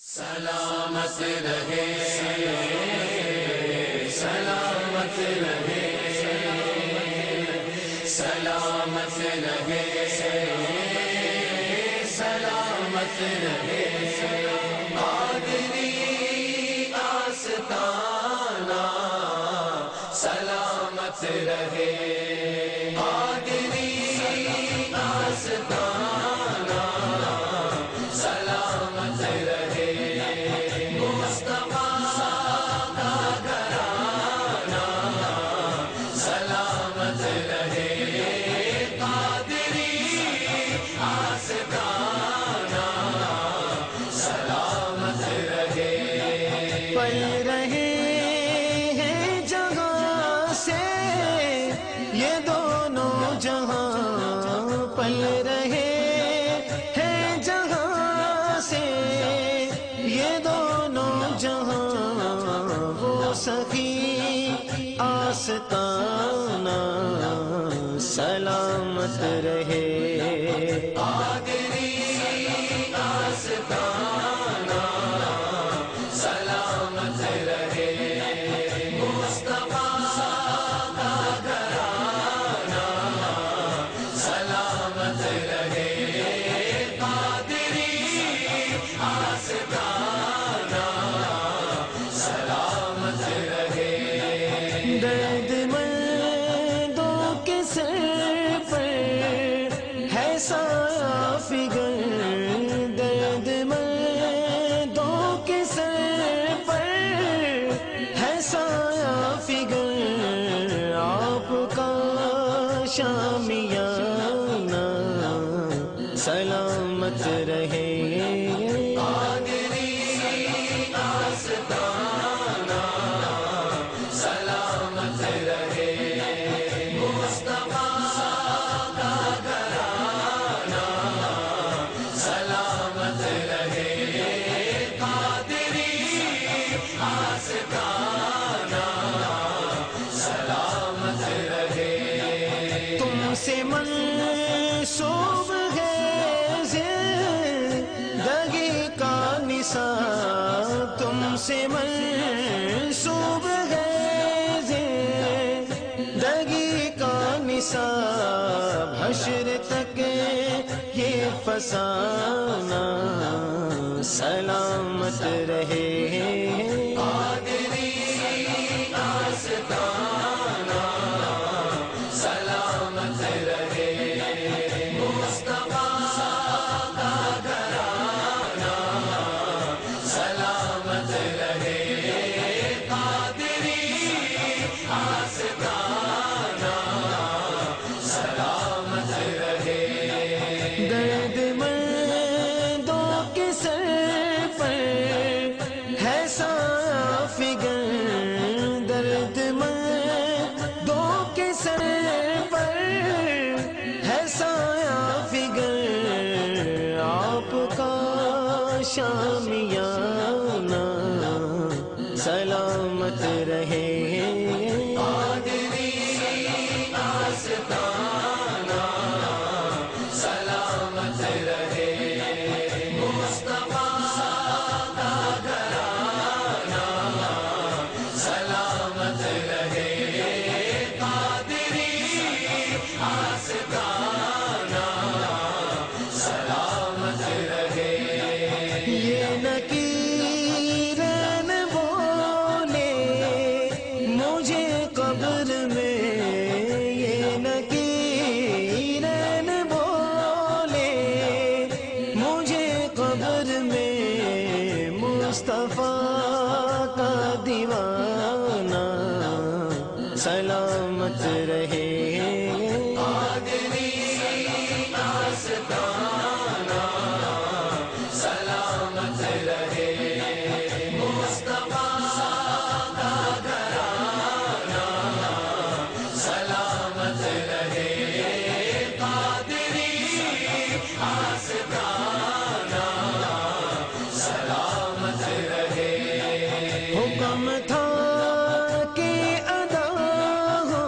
سلامت رہے سلامت رہے سلامت رہے سلامت رہے قادری آستانہ سلامت رہے قادری آستانہ سلامت رہے مصطفیٰ کا گھرانہ سلامت رہے قادری آستانہ سلامت رہے پل رہے ہیں جہاں سے یہ دونوں جہاں پل رہے ہیں جہاں سے یہ دونوں جہاں وہ سخی آستانہ سلامت رہے قادری آستانہ سلامت رہے مصطفیٰ کا گھرانہ سلامت رہے قادری آستانہ سلامت رہے درد مندوں کے سر پر ہے سایہ فگر درد مندوں کے سر پر ہے سایہ فگر آپ کا شامیانہ سلامت رہے قادری آستانہ سلامت رہے مصطفیٰ کا گھرانہ سلامت رہے قادری آستانہ سلامت رہے تم سے منسوب ہے زندگی کا نصاب تم سے منسوب ہے زندگی کا نصاب حشر تک یہ فسانہ سلامت رہے قادری آستانہ سلامت رہے مصطفیٰ کا گھرانہ سلامت رہے قادری آستانہ سلامت رہے درد مندوں کے سر پر ہے سایہ فگر درد مندوں کے سر پر ہے سایہ فگر آپ کا شامیانہ سلامت رہے قادری آستانہ سلامت رہے مصطفیٰ کا گھرانہ سلامت رہے قادری آستانہ سلامت رہے یہ نکیرن بولے مجھے قبر میں یہ نکیرن بولے مجھے قبر میں مصطفیٰ کا دیوانہ سلامت رہے قادری آستانہ سلامت رہے مصطفیٰ کا گھرانہ سلامت رہے قادری آستانہ سلامت رہے حکم تھا کہ ادا ہو